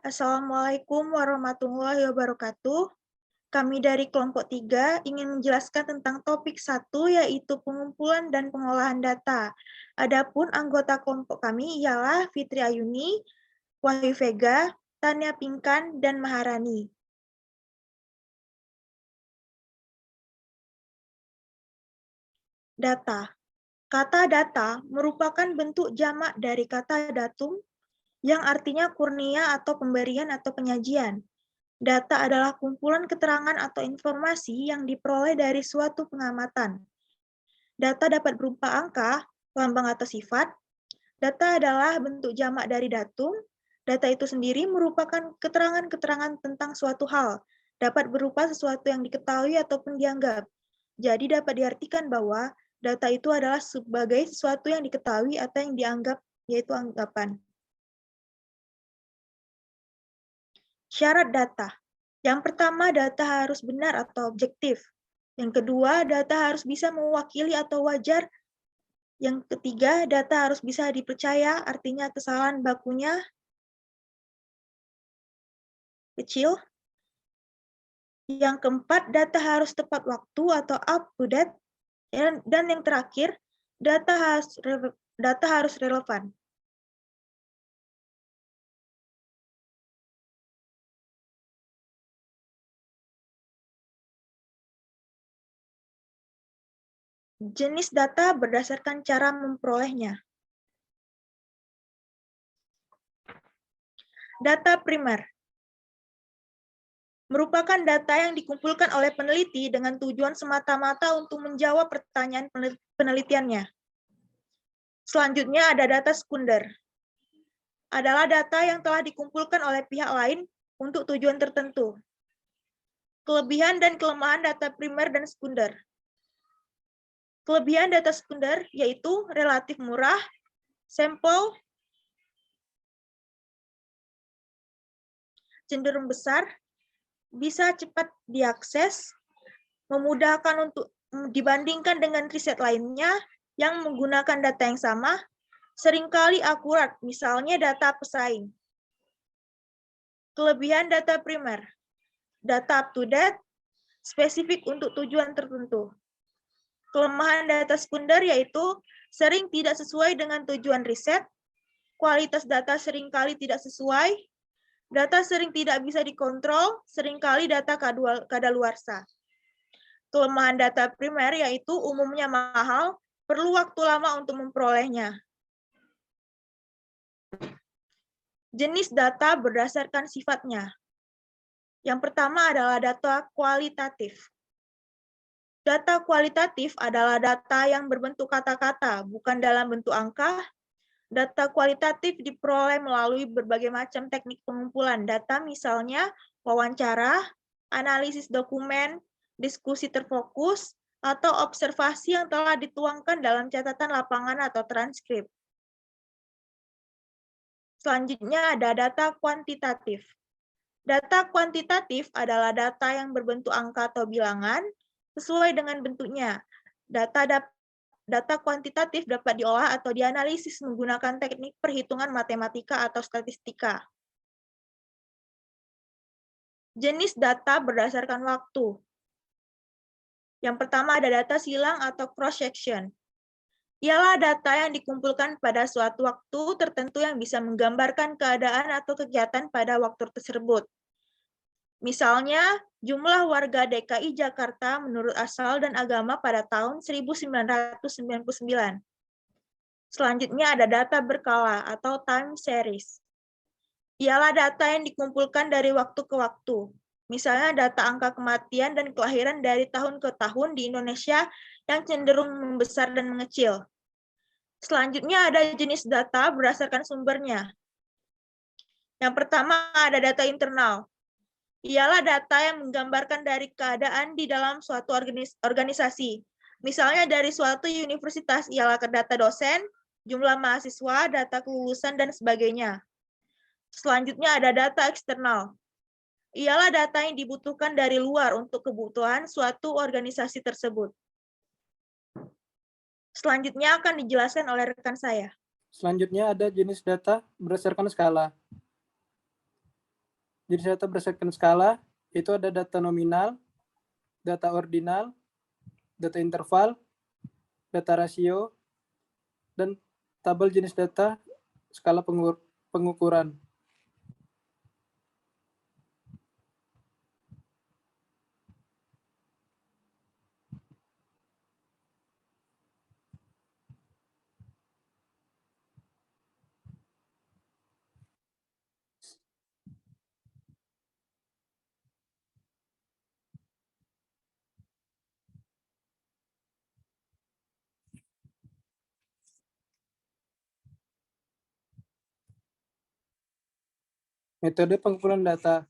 Assalamualaikum warahmatullahi wabarakatuh. Kami dari kelompok 3 ingin menjelaskan tentang topik 1, yaitu pengumpulan dan pengolahan data. Adapun anggota kelompok kami ialah Fitri Ayuni, Wahyu Vega, Tania Pinkan, dan Maharani. Data. Kata data merupakan bentuk jamak dari kata datum yang artinya kurnia atau pemberian atau penyajian. Data adalah kumpulan keterangan atau informasi yang diperoleh dari suatu pengamatan. Data dapat berupa angka, lambang atau sifat. Data adalah bentuk jamak dari datum. Data itu sendiri merupakan keterangan-keterangan tentang suatu hal, dapat berupa sesuatu yang diketahui ataupun dianggap. Jadi dapat diartikan bahwa data itu adalah sebagai sesuatu yang diketahui atau yang dianggap, yaitu anggapan. Syarat data. Yang pertama, data harus benar atau objektif. Yang kedua, data harus bisa mewakili atau wajar. Yang ketiga, data harus bisa dipercaya, artinya kesalahan bakunya kecil. Yang keempat, data harus tepat waktu atau up to date. Dan yang terakhir, data harus relevan. Jenis data berdasarkan cara memperolehnya. Data primer merupakan data yang dikumpulkan oleh peneliti dengan tujuan semata-mata untuk menjawab pertanyaan penelitiannya. Selanjutnya ada data sekunder. Adalah data yang telah dikumpulkan oleh pihak lain untuk tujuan tertentu. Kelebihan dan kelemahan data primer dan sekunder. Kelebihan data sekunder yaitu relatif murah, sampel cenderung besar, bisa cepat diakses, memudahkan untuk dibandingkan dengan riset lainnya yang menggunakan data yang sama, seringkali akurat, misalnya data pesaing. Kelebihan data primer, data up to date, spesifik untuk tujuan tertentu. Kelemahan data sekunder yaitu sering tidak sesuai dengan tujuan riset, kualitas data seringkali tidak sesuai, data sering tidak bisa dikontrol, seringkali data kadaluarsa. Kelemahan data primer yaitu umumnya mahal, perlu waktu lama untuk memperolehnya. Jenis data berdasarkan sifatnya. Yang pertama adalah data kualitatif. Data kualitatif adalah data yang berbentuk kata-kata, bukan dalam bentuk angka. Data kualitatif diperoleh melalui berbagai macam teknik pengumpulan data, misalnya wawancara, analisis dokumen, diskusi terfokus, atau observasi yang telah dituangkan dalam catatan lapangan atau transkrip. Selanjutnya ada data kuantitatif. Data kuantitatif adalah data yang berbentuk angka atau bilangan sesuai dengan bentuknya. Data kuantitatif dapat diolah atau dianalisis menggunakan teknik perhitungan matematika atau statistika. Jenis data berdasarkan waktu. Yang pertama ada data silang atau cross-section. Ialah data yang dikumpulkan pada suatu waktu tertentu yang bisa menggambarkan keadaan atau kegiatan pada waktu tersebut. Misalnya, jumlah warga DKI Jakarta menurut asal dan agama pada tahun 1999. Selanjutnya ada data berkala atau time series. Ialah data yang dikumpulkan dari waktu ke waktu. Misalnya data angka kematian dan kelahiran dari tahun ke tahun di Indonesia yang cenderung membesar dan mengecil. Selanjutnya ada jenis data berdasarkan sumbernya. Yang pertama ada data internal. Ialah data yang menggambarkan dari keadaan di dalam suatu organisasi. Misalnya dari suatu universitas ialah data dosen, jumlah mahasiswa, data kelulusan, dan sebagainya. Selanjutnya ada data eksternal. Ialah data yang dibutuhkan dari luar untuk kebutuhan suatu organisasi tersebut. Selanjutnya akan dijelaskan oleh rekan saya. Selanjutnya ada jenis data berdasarkan skala. Jenis data berdasarkan skala itu ada data nominal, data ordinal, data interval, data rasio, dan tabel jenis data skala pengukuran. Metode pengumpulan data.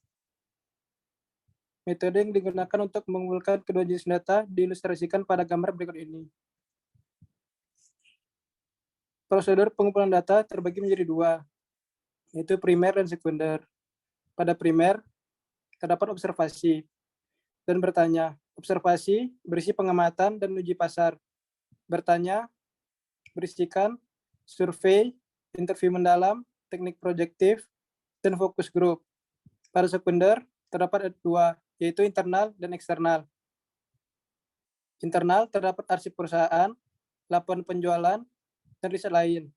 Metode yang digunakan untuk mengumpulkan kedua jenis data diilustrasikan pada gambar berikut ini. Prosedur pengumpulan data terbagi menjadi dua, yaitu primer dan sekunder. Pada primer, terdapat observasi dan bertanya. Observasi berisi pengamatan dan uji pasar. Bertanya berisikan survei, interview mendalam, teknik proyektif, dan fokus grup. Pada sekunder, terdapat dua, yaitu internal dan eksternal. Internal terdapat arsip perusahaan, laporan penjualan, dan riset lain.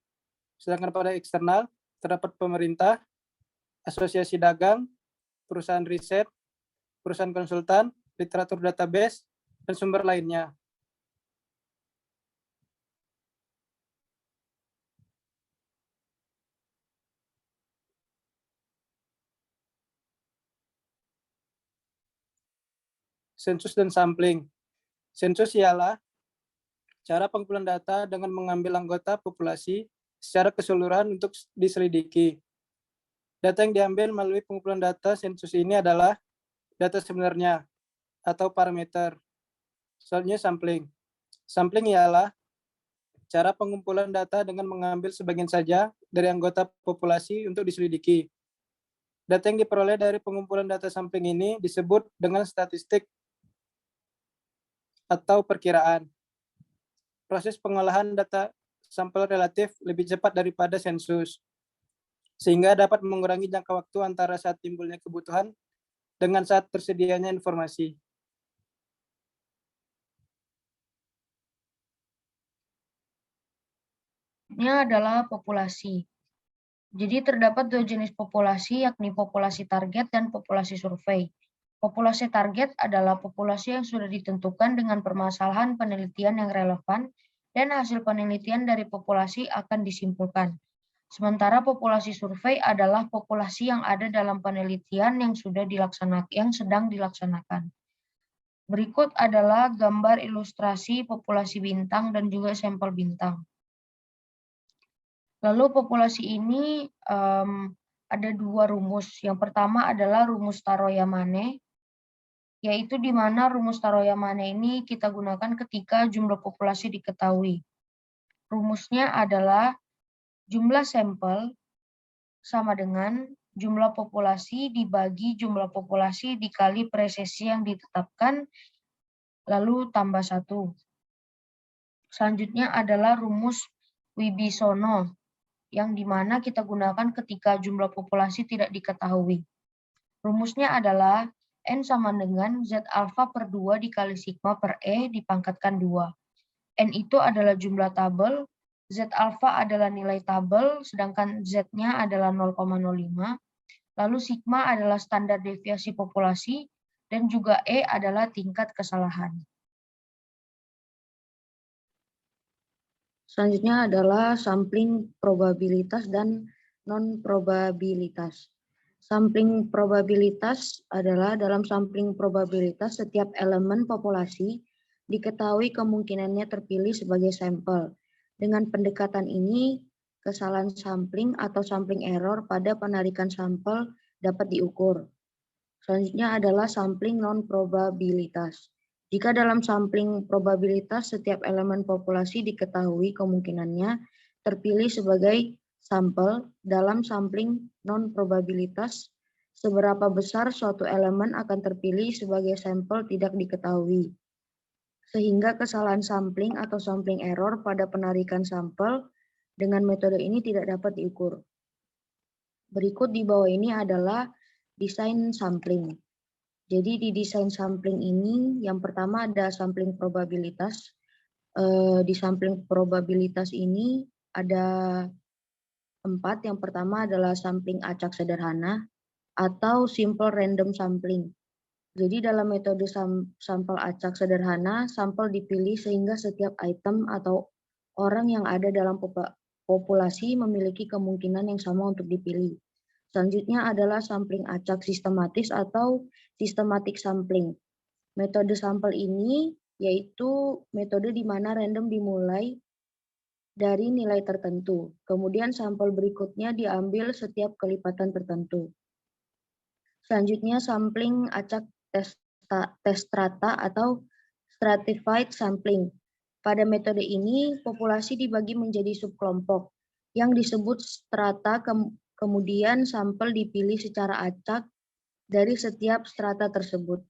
Sedangkan pada eksternal, terdapat pemerintah, asosiasi dagang, perusahaan riset, perusahaan konsultan, literatur database, dan sumber lainnya. Sensus dan sampling. Sensus ialah cara pengumpulan data dengan mengambil anggota populasi secara keseluruhan untuk diselidiki. Data yang diambil melalui pengumpulan data sensus ini adalah data sebenarnya atau parameter. Selanjutnya sampling. Sampling ialah cara pengumpulan data dengan mengambil sebagian saja dari anggota populasi untuk diselidiki. Data yang diperoleh dari pengumpulan data sampling ini disebut dengan statistik atau perkiraan. Proses pengolahan data sampel relatif lebih cepat daripada sensus, sehingga dapat mengurangi jangka waktu antara saat timbulnya kebutuhan dengan saat tersedianya informasi. Ini adalah populasi. Jadi terdapat dua jenis populasi, yakni populasi target dan populasi survei. Populasi target adalah populasi yang sudah ditentukan dengan permasalahan penelitian yang relevan dan hasil penelitian dari populasi akan disimpulkan. Sementara populasi survei adalah populasi yang ada dalam penelitian yang sedang dilaksanakan. Berikut adalah gambar ilustrasi populasi bintang dan juga sampel bintang. Lalu populasi ini ada dua rumus. Yang pertama adalah rumus Taro-Yamane, yaitu di mana rumus Taro-Yamane ini kita gunakan ketika jumlah populasi diketahui. Rumusnya adalah jumlah sampel sama dengan jumlah populasi dibagi jumlah populasi dikali presesi yang ditetapkan, lalu tambah 1. Selanjutnya adalah rumus Wibisono, yang dimana kita gunakan ketika jumlah populasi tidak diketahui. Rumusnya adalah N sama dengan Z alfa per 2 dikali sigma per E dipangkatkan 2. N itu adalah jumlah tabel, Z alfa adalah nilai tabel, sedangkan Z-nya adalah 0,05, lalu sigma adalah standar deviasi populasi, dan juga E adalah tingkat kesalahan. Selanjutnya adalah sampling probabilitas dan non-probabilitas. Sampling probabilitas adalah dalam sampling probabilitas setiap elemen populasi diketahui kemungkinannya terpilih sebagai sampel. Dengan pendekatan ini, kesalahan sampling atau sampling error pada penarikan sampel dapat diukur. Selanjutnya adalah sampling non-probabilitas. Jika dalam sampling probabilitas setiap elemen populasi diketahui kemungkinannya terpilih sebagai sampel, dalam sampling non-probabilitas seberapa besar suatu elemen akan terpilih sebagai sampel tidak diketahui. Sehingga kesalahan sampling atau sampling error pada penarikan sampel dengan metode ini tidak dapat diukur. Berikut di bawah ini adalah Desain sampling. Jadi di desain sampling ini yang pertama ada sampling probabilitas. Di sampling probabilitas ini ada 4. Yang pertama adalah sampling acak sederhana atau simple random sampling. Jadi dalam metode sampel acak sederhana, sampel dipilih sehingga setiap item atau orang yang ada dalam populasi memiliki kemungkinan yang sama untuk dipilih. Selanjutnya adalah sampling acak sistematis atau systematic sampling. Metode sampel ini yaitu metode di mana random dimulai dari nilai tertentu. Kemudian sampel berikutnya diambil setiap kelipatan tertentu. Selanjutnya sampling acak tes strata atau stratified sampling. Pada metode ini populasi dibagi menjadi subkelompok yang disebut strata, kemudian sampel dipilih secara acak dari setiap strata tersebut.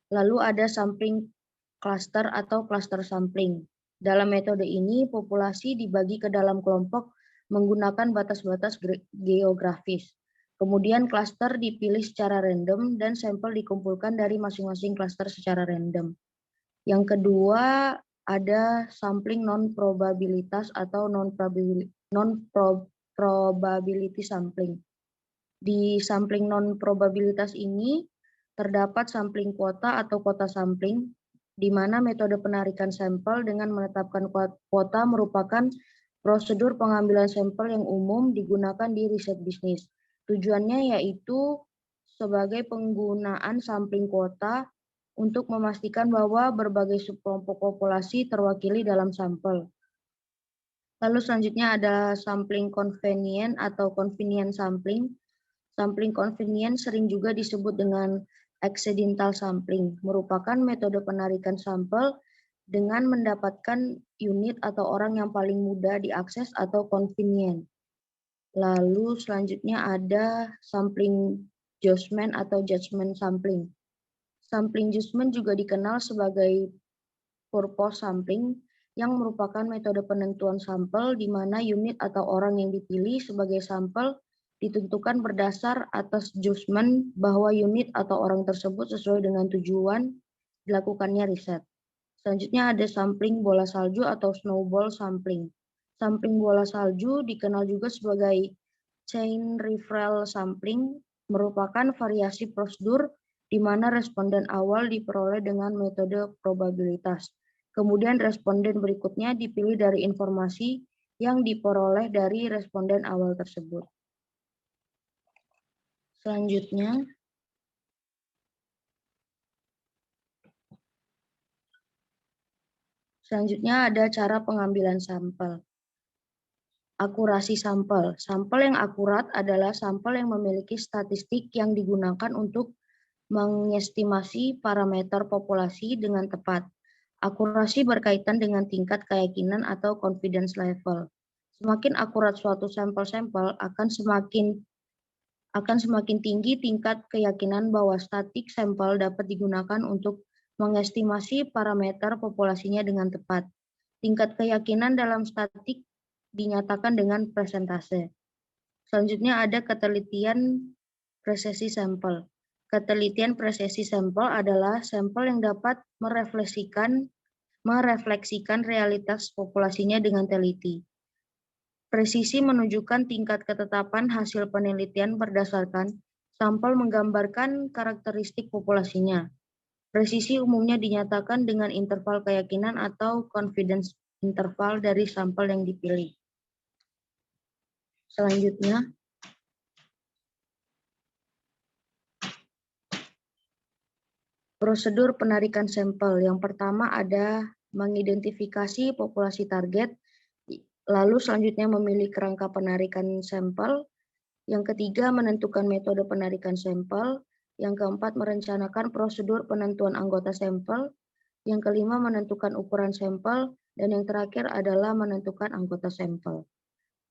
Lalu ada sampling cluster atau cluster sampling. Dalam metode ini populasi dibagi ke dalam kelompok menggunakan batas-batas geografis. Kemudian klaster dipilih secara random dan sampel dikumpulkan dari masing-masing klaster secara random. Yang kedua ada sampling non-probabilitas atau non-probability sampling. Di sampling non-probabilitas ini terdapat sampling kuota atau kuota sampling, di mana metode penarikan sampel dengan menetapkan kuota merupakan prosedur pengambilan sampel yang umum digunakan di riset bisnis. Tujuannya yaitu sebagai penggunaan sampling kuota untuk memastikan bahwa berbagai subkelompok populasi terwakili dalam sampel. Lalu selanjutnya ada sampling convenient atau convenient sampling. Sampling convenient sering juga disebut dengan accidental sampling, merupakan metode penarikan sampel dengan mendapatkan unit atau orang yang paling mudah diakses atau convenient. Lalu selanjutnya ada sampling judgment atau judgment sampling. Sampling judgment juga dikenal sebagai purpose sampling yang merupakan metode penentuan sampel di mana unit atau orang yang dipilih sebagai sampel ditentukan berdasar atas judgment bahwa unit atau orang tersebut sesuai dengan tujuan dilakukannya riset. Selanjutnya ada sampling bola salju atau snowball sampling. Sampling bola salju dikenal juga sebagai chain referral sampling, merupakan variasi prosedur di mana responden awal diperoleh dengan metode probabilitas. Kemudian responden berikutnya dipilih dari informasi yang diperoleh dari responden awal tersebut. Selanjutnya ada cara pengambilan sampel. Akurasi sampel. Sampel yang akurat adalah sampel yang memiliki statistik yang digunakan untuk mengestimasi parameter populasi dengan tepat. Akurasi berkaitan dengan tingkat keyakinan atau confidence level. Semakin akurat suatu sampel-sampel akan semakin tinggi tingkat keyakinan bahwa statik sampel dapat digunakan untuk mengestimasi parameter populasinya dengan tepat. Tingkat keyakinan dalam statik dinyatakan dengan persentase. Selanjutnya ada ketelitian presesi sampel. Ketelitian presesi sampel adalah sampel yang dapat merefleksikan realitas populasinya dengan teliti. Presisi menunjukkan tingkat ketetapan hasil penelitian berdasarkan sampel menggambarkan karakteristik populasinya. Presisi umumnya dinyatakan dengan interval keyakinan atau confidence interval dari sampel yang dipilih. Selanjutnya, prosedur penarikan sampel. Yang pertama ada mengidentifikasi populasi target, lalu selanjutnya memilih kerangka penarikan sampel. Yang ketiga menentukan metode penarikan sampel. Yang keempat merencanakan prosedur penentuan anggota sampel. Yang kelima menentukan ukuran sampel. Dan yang terakhir adalah menentukan anggota sampel.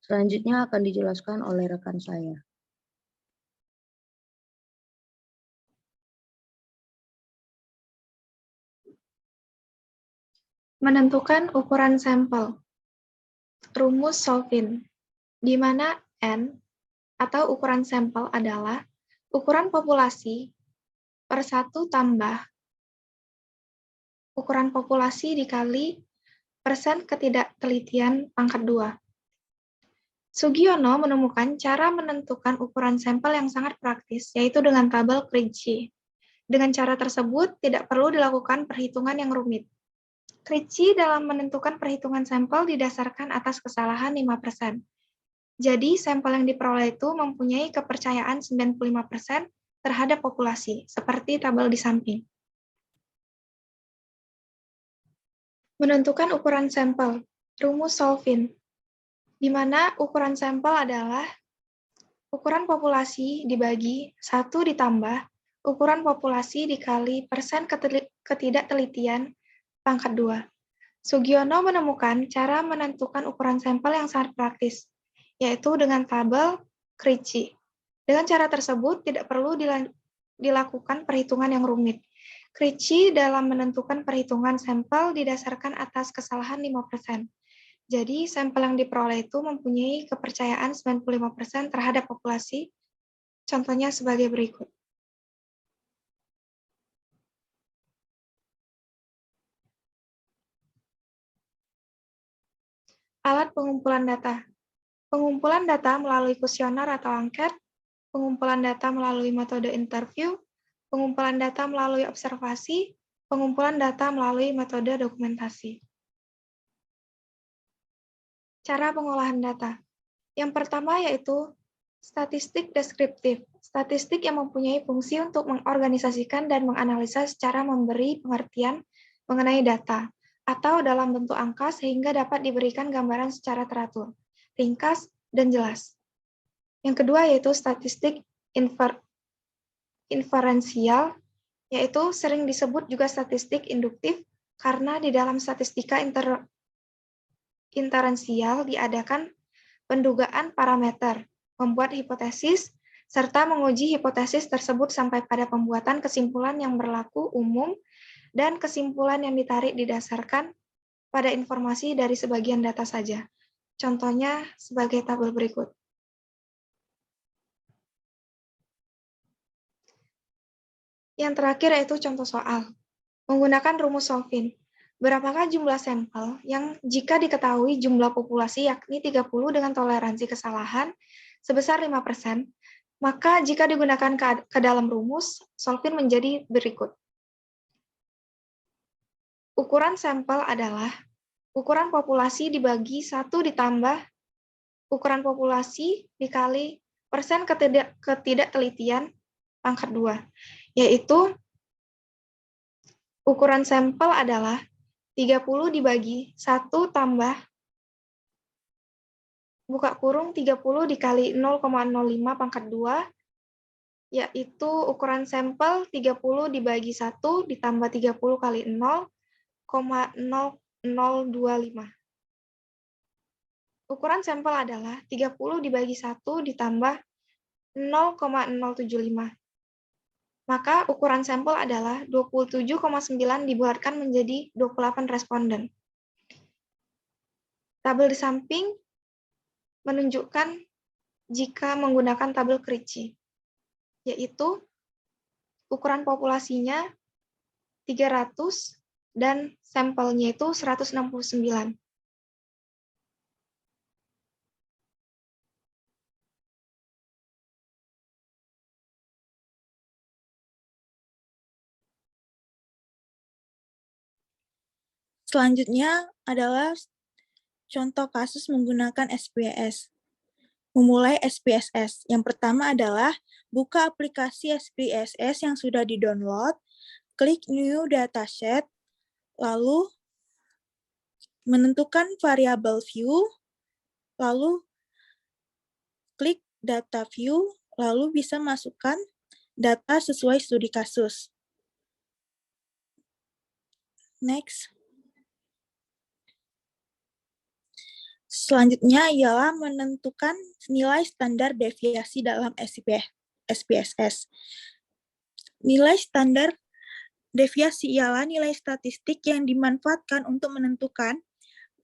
Selanjutnya akan dijelaskan oleh rekan saya. Menentukan ukuran sampel. Rumus Solvin, di mana N atau ukuran sampel adalah ukuran populasi per 1 tambah ukuran populasi dikali persen ketidaktelitian pangkat 2. Sugiono menemukan cara menentukan ukuran sampel yang sangat praktis, yaitu dengan tabel Krejci. Dengan cara tersebut, tidak perlu dilakukan perhitungan yang rumit. Krejci dalam menentukan perhitungan sampel didasarkan atas kesalahan 5%. Jadi, sampel yang diperoleh itu mempunyai kepercayaan 95% terhadap populasi, seperti tabel di samping. Menentukan ukuran sampel, rumus Solvin, di mana ukuran sampel adalah ukuran populasi dibagi 1 ditambah ukuran populasi dikali persen ketidaktelitian pangkat 2. Sugiono menemukan cara menentukan ukuran sampel yang sangat praktis, yaitu dengan tabel Krejci. Dengan cara tersebut, tidak perlu dilakukan perhitungan yang rumit. Krejci dalam menentukan perhitungan sampel didasarkan atas kesalahan 5%. Jadi, sampel yang diperoleh itu mempunyai kepercayaan 95% terhadap populasi. Contohnya sebagai berikut. Alat pengumpulan data. Pengumpulan data melalui kuesioner atau angket, pengumpulan data melalui metode interview, pengumpulan data melalui observasi, pengumpulan data melalui metode dokumentasi. Cara pengolahan data. Yang pertama yaitu statistik deskriptif. Statistik yang mempunyai fungsi untuk mengorganisasikan dan menganalisa secara memberi pengertian mengenai data, atau dalam bentuk angka sehingga dapat diberikan gambaran secara teratur, ringkas, dan jelas. Yang kedua yaitu statistik inferensial, yaitu sering disebut juga statistik induktif, karena di dalam statistika inferensial diadakan pendugaan parameter, membuat hipotesis, serta menguji hipotesis tersebut sampai pada pembuatan kesimpulan yang berlaku umum dan kesimpulan yang ditarik didasarkan pada informasi dari sebagian data saja. Contohnya sebagai tabel berikut. Yang terakhir yaitu contoh soal. Menggunakan rumus Solvin. Berapakah jumlah sampel yang jika diketahui jumlah populasi yakni 30 dengan toleransi kesalahan sebesar 5%, maka jika digunakan ke dalam rumus, Solvin menjadi berikut. Ukuran sampel adalah ukuran populasi dibagi 1 ditambah ukuran populasi dikali persen ketidaktelitian pangkat 2, yaitu ukuran sampel adalah 30 dibagi 1 tambah buka kurung 30 dikali 0,05 pangkat 2, yaitu ukuran sampel 30 dibagi 1 ditambah 30 kali 0,0025. Ukuran sampel adalah 30 dibagi 1 ditambah 0,075. Maka ukuran sampel adalah 27,9 dibulatkan menjadi 28 responden. Tabel di samping menunjukkan jika menggunakan tabel Krejci, yaitu ukuran populasinya 300 dan sampelnya itu 169. Selanjutnya adalah contoh kasus menggunakan SPSS. Memulai SPSS. Yang pertama adalah buka aplikasi SPSS yang sudah di-download, klik New Dataset, lalu menentukan variabel view, lalu klik Data View, lalu bisa masukkan data sesuai studi kasus. Next. Selanjutnya ialah menentukan nilai standar deviasi dalam SPSS. Nilai standar deviasi ialah nilai statistik yang dimanfaatkan untuk menentukan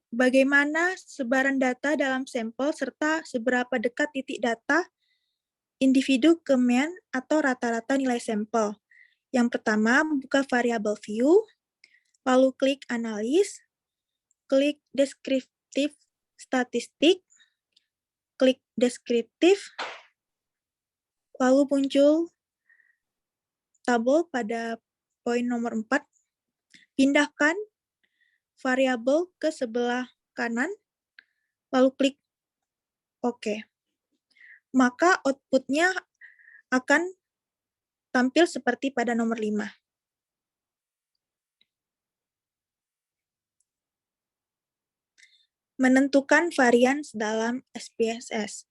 bagaimana sebaran data dalam sampel serta seberapa dekat titik data individu ke mean atau rata-rata nilai sampel. Yang pertama, buka variabel view, lalu klik analis, klik deskriptif statistik, klik deskriptif, lalu muncul tabel pada poin nomor 4, pindahkan variabel ke sebelah kanan, lalu klik OK. Maka output-nya akan tampil seperti pada nomor 5. Menentukan varians dalam SPSS.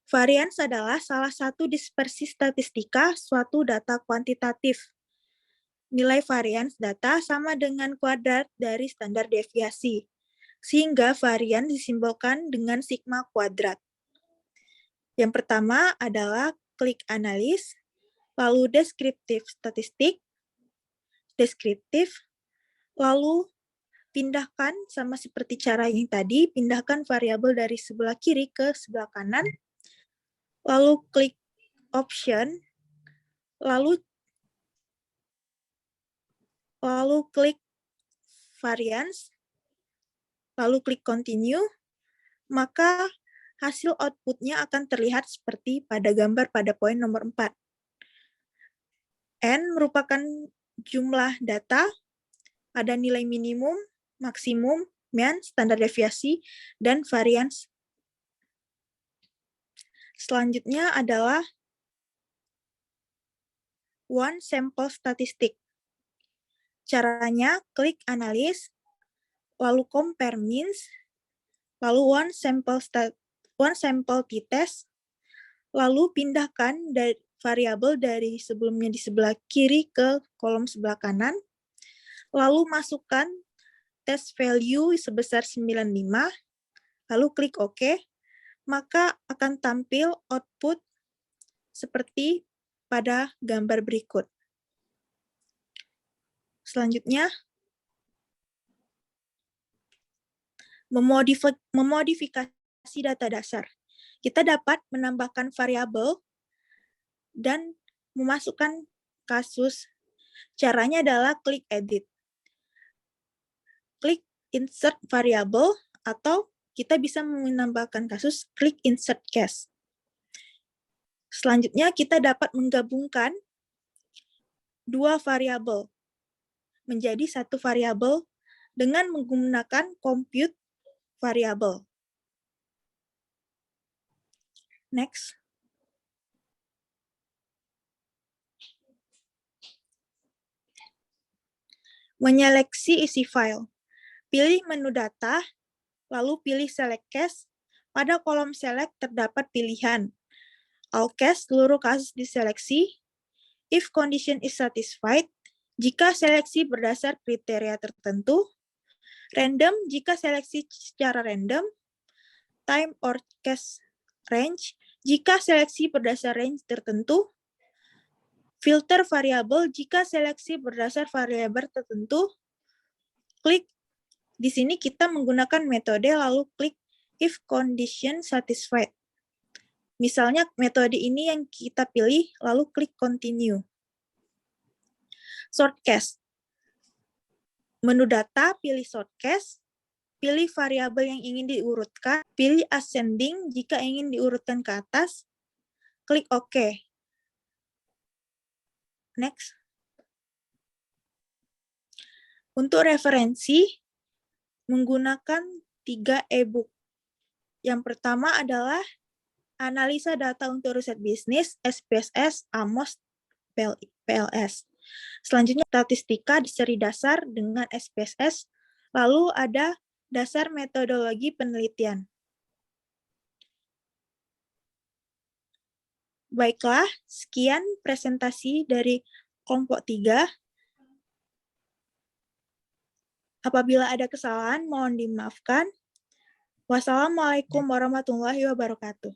Varians adalah salah satu dispersi statistika suatu data kuantitatif. Nilai varians data sama dengan kuadrat dari standar deviasi, sehingga varian disimbolkan dengan sigma kuadrat. Yang pertama adalah klik analis, lalu deskriptif statistik, deskriptif, lalu pindahkan sama seperti cara yang tadi, pindahkan variabel dari sebelah kiri ke sebelah kanan, lalu klik option, lalu klik variance, lalu klik continue, maka hasil output-nya akan terlihat seperti pada gambar pada poin nomor 4. N merupakan jumlah data, ada nilai minimum, maksimum, mean, standar deviasi, dan variance. Selanjutnya adalah one sample statistik. Caranya, klik analis, lalu compare means, lalu one sample t-test, lalu pindahkan dari variabel dari sebelumnya di sebelah kiri ke kolom sebelah kanan, lalu masukkan test value sebesar 95, lalu klik OK, maka akan tampil output seperti pada gambar berikut. Selanjutnya, memodifikasi data dasar. Kita dapat menambahkan variabel dan memasukkan kasus. Caranya adalah klik edit. Klik insert variable, atau kita bisa menambahkan kasus, klik insert case. Selanjutnya kita dapat menggabungkan dua variabel menjadi satu variabel dengan menggunakan compute variabel. Next. Menyeleksi isi file. Pilih menu data, lalu pilih select case. Pada kolom select terdapat pilihan all case, seluruh kasus diseleksi, if condition is satisfied, jika seleksi berdasar kriteria tertentu, random jika seleksi secara random, time or case range jika seleksi berdasar range tertentu, filter variabel jika seleksi berdasar variabel tertentu. Klik di sini kita menggunakan metode lalu klik if condition satisfied. Misalnya metode ini yang kita pilih lalu klik continue. Sort case. Menu data, pilih sort case, pilih variabel yang ingin diurutkan, pilih ascending jika ingin diurutkan ke atas, klik OK. Next. Untuk referensi, menggunakan 3 e-book. Yang pertama adalah Analisa Data untuk Riset Bisnis, SPSS, AMOS, PLS. Selanjutnya, statistika di seri dasar dengan SPSS, lalu ada dasar metodologi penelitian. Baiklah, sekian presentasi dari kelompok 3. Apabila ada kesalahan, mohon dimaafkan. Wassalamualaikum warahmatullahi wabarakatuh.